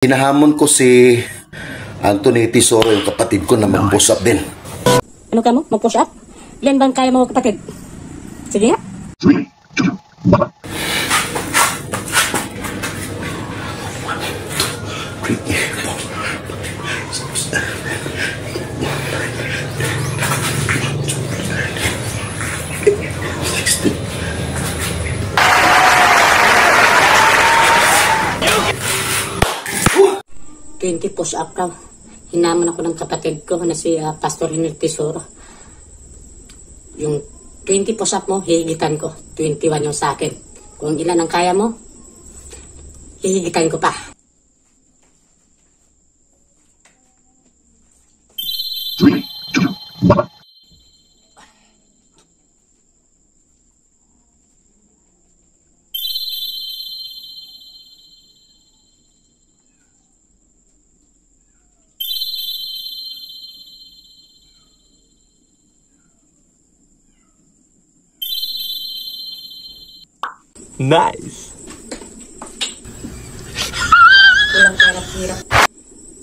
Hinahamon ko si Anthony Tesoro, yung kapatid ko, na mag-push up din. Ano ka mo? Mag-push up? Ilan bang kaya mo, kapatid? Sige nga. $20 push up raw. Hinaman ako ng kapatid ko na si Pastor Henry Tesoro. Yung 20 push up mo, hihigitan ko. 21 yung sa akin. Kung ilan ang kaya mo, hihigitan ko pa. Nice! Walang hirap-hirap.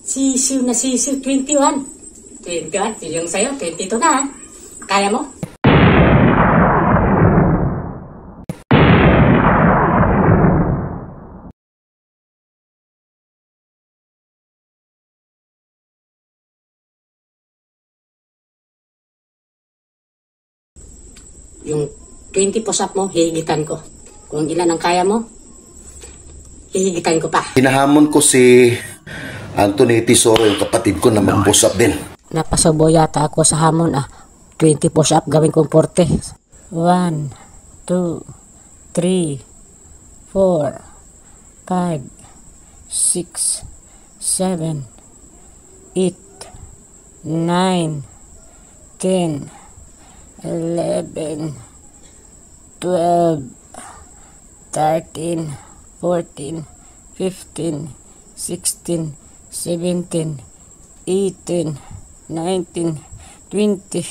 Sisiw na sisiw, 21. 21, yung sa'yo, 22 na. Kaya mo? Yung 20 push up mo, hihigitan ko. Kung ilan ang kaya mo, hihigitan ko pa. Hinahamon ko si Anthony Tesoro, yung kapatid ko, na mag-push up din. Napasubo yata ako sa hamon 20 push up, gawin kong 40. 1, 2, 3, 4, 5, 6, 7, 8, 9, 10, 11, 12, 13, 14, 15, 16, 17, 18, 19, 20,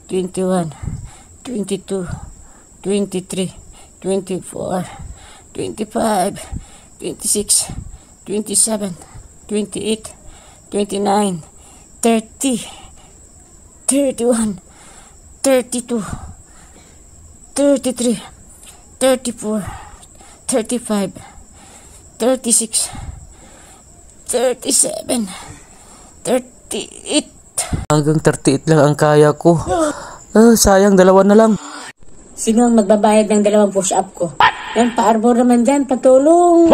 21, 22, 23, 24, 25, 26, 27, 28, 29, 30, 31, 32, 33, 34, 35, 36, 37, 38. Hanggang 38 lang ang kaya ko. Sayang, dalawa na lang. Sino ang magbabayad ng 2 push up ko? Yan, pa-arbor naman dyan, patulong.